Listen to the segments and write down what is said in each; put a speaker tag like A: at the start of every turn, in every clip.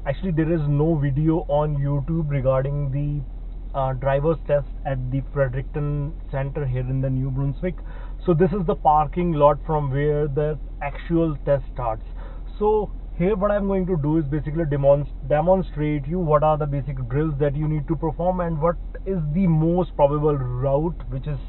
A: Actually, there is no video on YouTube regarding the driver's test at the Fredericton Center here in the New Brunswick. So this is the parking lot from where the actual test starts. So here what I'm going to do is basically demonstrate you what are the basic drills that you need to perform and what is the most probable route which is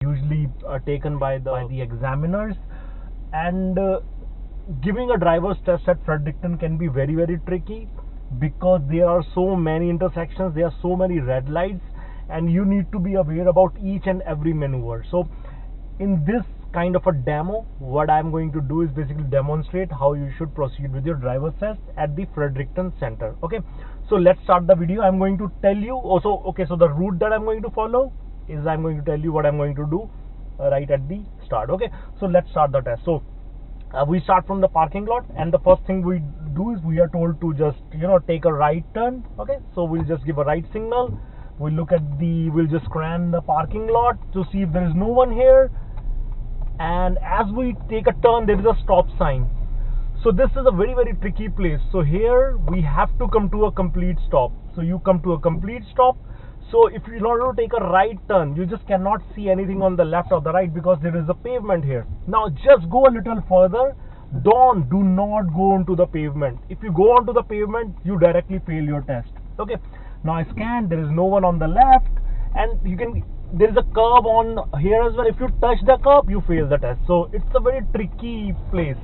A: usually taken by the examiners. And giving a driver's test at Fredericton can be very tricky because there are so many intersections, there are so many red lights, and you need to be aware about each and every maneuver. So in this kind of a demo, what I'm going to do is basically demonstrate how you should proceed with your driver's test at the Fredericton Center. Okay, so let's start the video. I'm going to tell you also, okay, so the route that I'm going to follow is I'm going to tell you what I'm going to do right at the start. Okay, so let's start the test. So we start from the parking lot, and the first thing we do is we are told to just take a right turn. Okay, so we'll just give a right signal. We'll just scan the parking lot to see if there is no one here, and as we take a turn there is a stop sign. So this is a very tricky place. So here we have to come to a complete stop. So you come to a complete stop. So if you in order to take a right turn, you just cannot see anything on the left or the right because there is a pavement here. Now just go a little further. Do not go onto the pavement. If you go onto the pavement, you directly fail your test. Okay. Now I scanned. There is no one on the left, and there is a curb on here as well. If you touch the curb, you fail the test. So it's a very tricky place.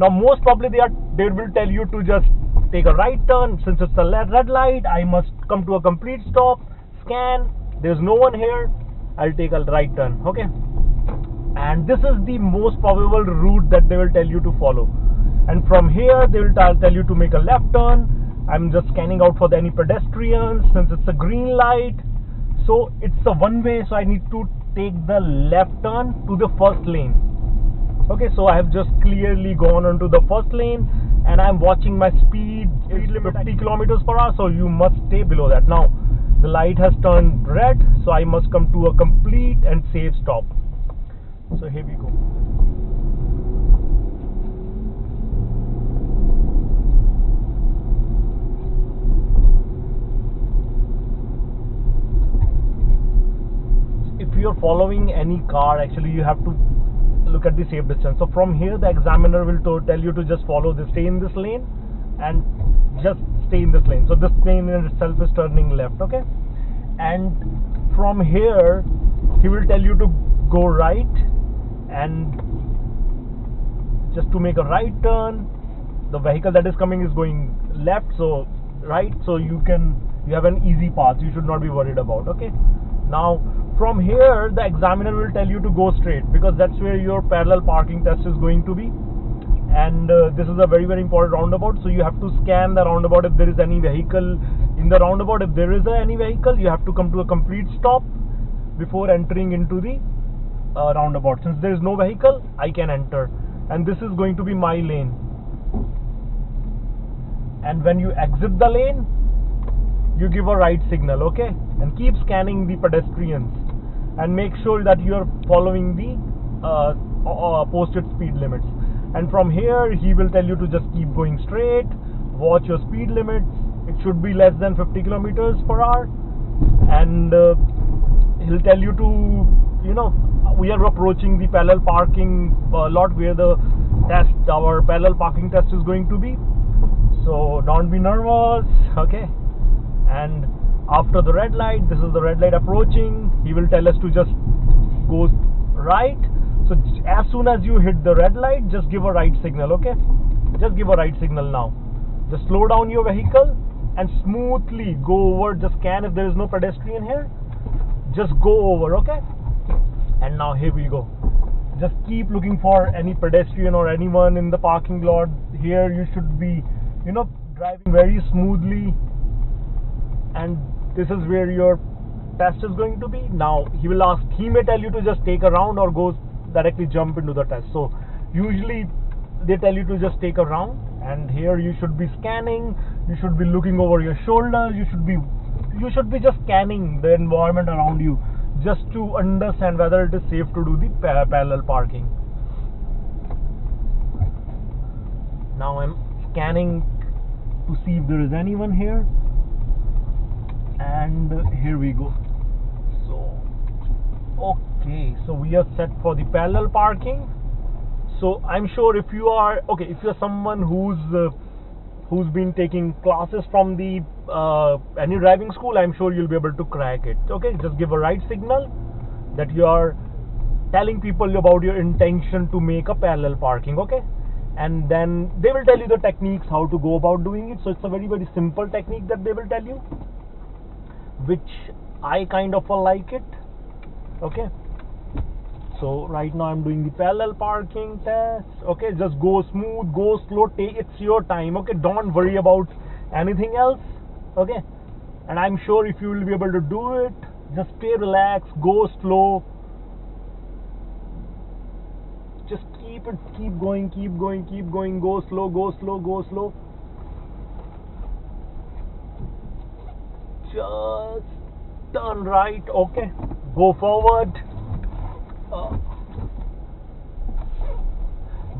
A: Now most probably they will tell you to just take a right turn. Since it's a red light, I must come to a complete stop. Scan, there's no one here, I'll take a right turn. Okay, and this is the most probable route that they will tell you to follow, and from here they will tell you to make a left turn. I'm just scanning out for any pedestrians since it's a green light, so it's a one way, so I need to take the left turn to the first lane. Okay, so I have just clearly gone onto the first lane, and I'm watching my speed limit 50 kilometers per hour, so you must stay below that. Now the light has turned red, so I must come to a complete and safe stop. So here we go. If you are following any car, actually you have to look at the safe distance. So from here the examiner will tell you to just stay in this lane and just stay in this lane. So this lane in itself is turning left. Okay, and from here he will tell you to go right, and just to make a right turn. The vehicle that is coming is going left, so right, so you have an easy path. You should not be worried about. Okay, now from here the examiner will tell you to go straight because that's where your parallel parking test is going to be. And this is a very important roundabout, so you have to scan the roundabout if there is any vehicle in the roundabout. If there is any vehicle, you have to come to a complete stop before entering into the roundabout. Since there is no vehicle, I can enter, and this is going to be my lane. And when you exit the lane, you give a right signal. Okay, and keep scanning the pedestrians and make sure that you are following the posted speed limits. And from here he will tell you to just keep going straight, watch your speed limits. It should be less than 50 kilometers per hour, and he'll tell you to we are approaching the parallel parking lot where our parallel parking test is going to be. So don't be nervous. Okay, and after the red light, this is the red light approaching, he will tell us to just go right. So as soon as you hit the red light, just give a right signal. Okay, just give a right signal now. Just slow down your vehicle and smoothly go over. Just scan if there is no pedestrian here. Just go over. Okay, and now here we go. Just keep looking for any pedestrian or anyone in the parking lot. Here you should be driving very smoothly, and this is where your test is going to be. Now he may tell you to just take a round or go directly jump into the test. So usually they tell you to just take a round, and here you should be scanning. You should be looking over your shoulders. You should be just scanning the environment around you, just to understand whether it is safe to do the parallel parking. Now I'm scanning to see if there is anyone here. And here we go. So okay, so we are set for the parallel parking. So I'm sure if you are if you're someone who's been taking classes from the any driving school, I'm sure you'll be able to crack it. Okay, just give a right signal that you are telling people about your intention to make a parallel parking. Okay, and then they will tell you the techniques how to go about doing it. So it's a very, very simple technique that they will tell you, which I kind of like it. Okay, so right now I'm doing the parallel parking test. Okay, just go smooth, go slow, it's your time. Okay, don't worry about anything else. Okay, and I'm sure if you will be able to do it, just stay relaxed, go slow, just keep going, go slow, just turn right. Okay, go forward,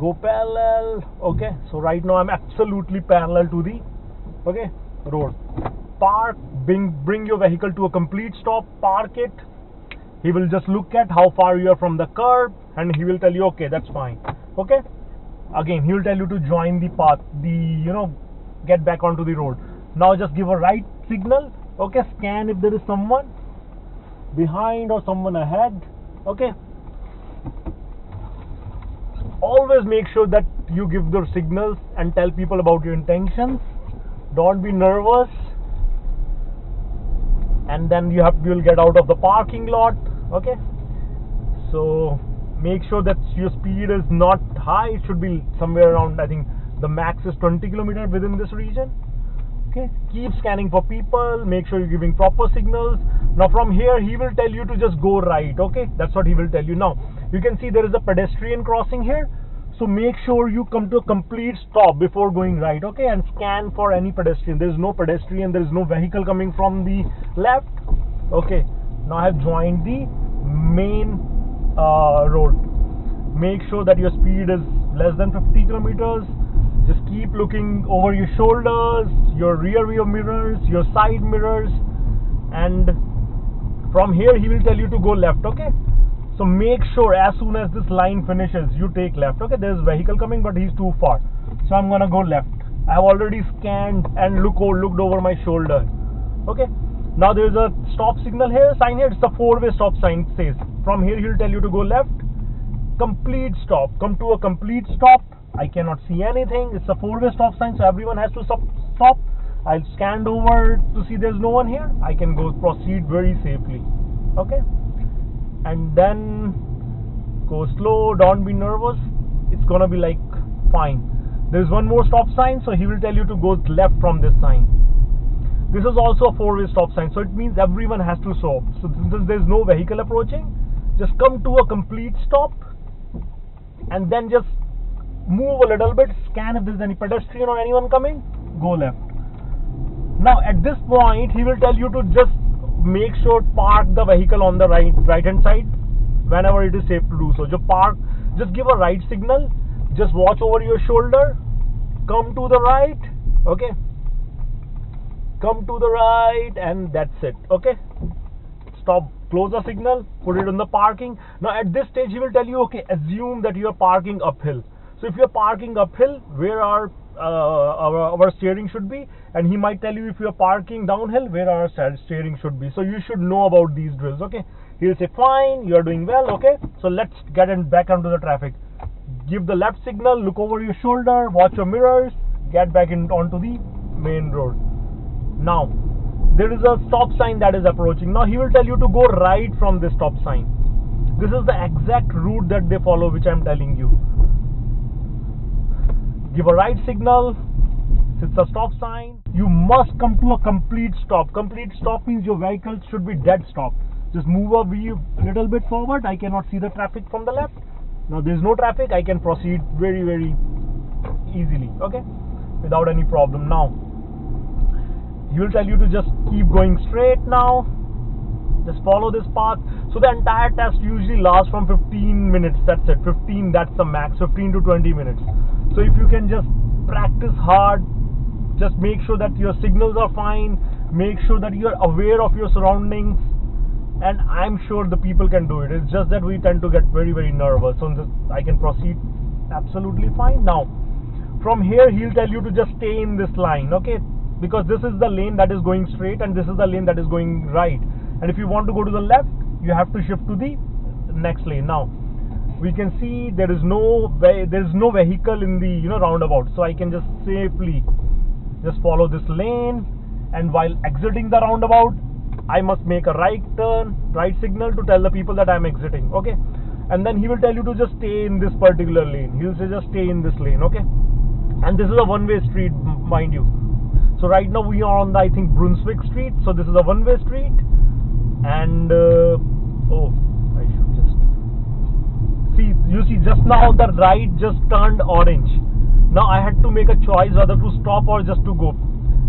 A: go parallel. Okay, so right now I'm absolutely parallel to the road. Park, bring your vehicle to a complete stop, park it. He will just look at how far you are from the curb and he will tell you, okay, that's fine. Okay, again he will tell you to join the path, get back onto the road. Now just give a right signal. Okay, scan if there is someone behind or someone ahead. Okay, always make sure that you give the signals and tell people about your intentions. Don't be nervous, and then you'll get out of the parking lot. Okay, so make sure that your speed is not high. It should be somewhere around, I think the max is 20 kilometers within this region. Okay, keep scanning for people, make sure you're giving proper signals. Now from here he will tell you to just go right. Okay, that's what he will tell you. Now you can see there is a pedestrian crossing here, so make sure you come to a complete stop before going right. Okay, and scan for any pedestrian. There is no pedestrian, there is no vehicle coming from the left. Okay, now I have joined the main road. Make sure that your speed is less than 50 kilometers. Just keep looking over your shoulders, your rear view mirrors, your side mirrors, and from here he will tell you to go left. Okay, so make sure as soon as this line finishes you take left. Okay, there's a vehicle coming but he's too far, so I'm gonna go left. I have already scanned and looked over my shoulder. Okay, now there's a stop signal here, sign here. It's a 4-way stop sign. It says from here he'll tell you to go left, complete stop, come to a complete stop. I cannot see anything. It's a 4-way stop sign, so everyone has to stop. I'll scan over to see there's no one here. I can go proceed very safely. Okay, and then go slow, don't be nervous, it's gonna be like fine. There's one more stop sign, so he will tell you to go left from this sign. This is also a 4-way stop sign, so it means everyone has to stop. So since there's no vehicle approaching, just come to a complete stop and then just move a little bit, scan if there's any pedestrian or anyone coming, go left. Now at this point he will tell you to just make sure park the vehicle on the right hand side whenever it is safe to do so. Just give a right signal, just watch over your shoulder, come to the right. Okay, come to the right, and that's it. Okay, stop, close the signal, put it in the parking. Now at this stage he will tell you, okay, assume that you are parking uphill. So if you're parking uphill, where our steering should be, and he might tell you if you're parking downhill, where our steering should be. So you should know about these drills. Okay, he'll say fine, you're doing well. Okay, so let's get back onto the traffic. Give the left signal, look over your shoulder, watch your mirrors, get back onto the main road. Now there is a stop sign that is approaching. Now he will tell you to go right from this stop sign. This is the exact route that they follow, which I'm telling you. Give a right signal. It's a stop sign. You must come to a complete stop. Complete stop means your vehicle should be dead stop. Just move a little bit forward. I cannot see the traffic from the left. Now there's no traffic. I can proceed very, very easily. Okay, without any problem. Now he will tell you to just keep going straight. Now just follow this path. So the entire test usually lasts from 15 minutes. That's it. 15. That's the max. 15 to 20 minutes. So if you can just practice hard, Just make sure that your signals are fine, make sure that you are aware of your surroundings, and I'm sure the people can do it. It's just that we tend to get very nervous. So I can proceed absolutely fine. Now from here he'll tell you to just stay in this line, okay, because this is the lane that is going straight and this is the lane that is going right, and if you want to go to the left you have to shift to the next lane. Now we can see there is no vehicle in the roundabout, so I can just safely just follow this lane, and while exiting the roundabout I must make a right signal to tell the people that I'm exiting, okay, and then he will tell you to just stay in this particular lane. He'll say just stay in this lane, okay, and this is a one-way street, mind you. So right now we are on the, I think, Brunswick Street, so this is a one-way street, and oh, I should just see, you see just now the right just turned orange. Now I had to make a choice whether to stop or just to go.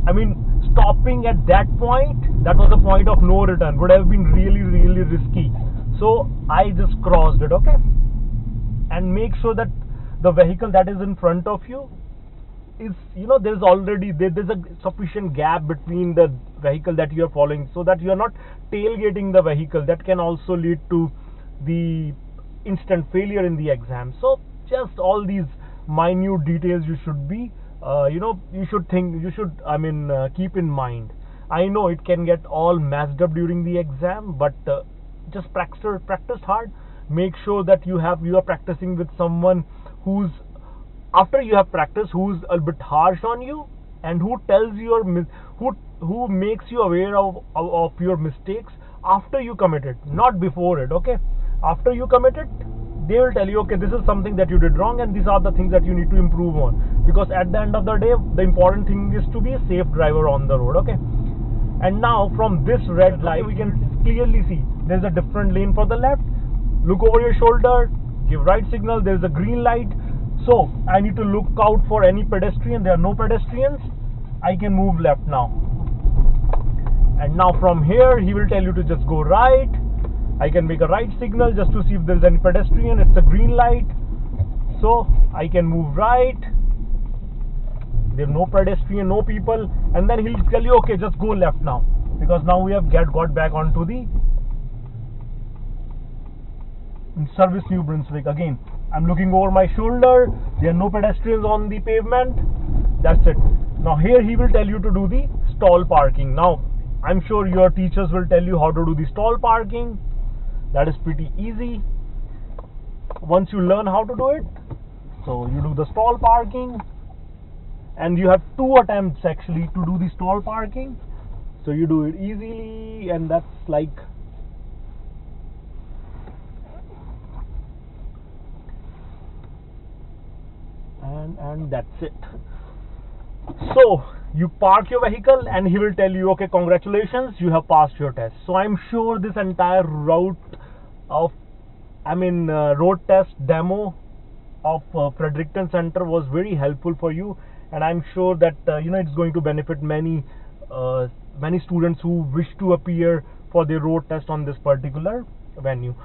A: I mean, stopping at that point, that was a point of no return, would have been really risky, so I just crossed it, okay. And make sure that the vehicle that is in front of you is, there's a sufficient gap between the vehicle that you are following, so that you are not tailgating the vehicle. That can also lead to the instant failure in the exam. So just all these minute details you should be keep in mind. I know it can get all messed up during the exam, but just practice hard. Make sure that you are practicing with someone who's, after you have practiced, who's a bit harsh on you and who tells you who makes you aware of your mistakes after you commit it, not before it, okay. After you commit it, they will tell you, okay, this is something that you did wrong and these are the things that you need to improve on, because at the end of the day the important thing is to be a safe driver on the road, okay. And now from this red light we can clearly see there's a different lane for the left. Look over your shoulder, give right signal, there's a green light, so I need to look out for any pedestrian. There are no pedestrians, I can move left now. And now from here he will tell you to just go right. I can make a right signal just to see if there's any pedestrian. It's a green light, so I can move right. There's no pedestrian, no people, and then he'll tell you, okay, just go left now, because now we have got back onto the service New Brunswick. Again, I'm looking over my shoulder, there are no pedestrians on the pavement. That's it. Now here he will tell you to do the stall parking. Now I'm sure your teachers will tell you how to do the stall parking. That is pretty easy once you learn how to do it. So you do the stall parking, and you have 2 attempts actually to do the stall parking, so you do it easily, and that's like and that's it. So you park your vehicle and he will tell you, okay, congratulations, you have passed your test. So I'm sure this entire road test demo of Fredericton Center was very helpful for you, and I'm sure that it's going to benefit many students who wish to appear for their road test on this particular venue.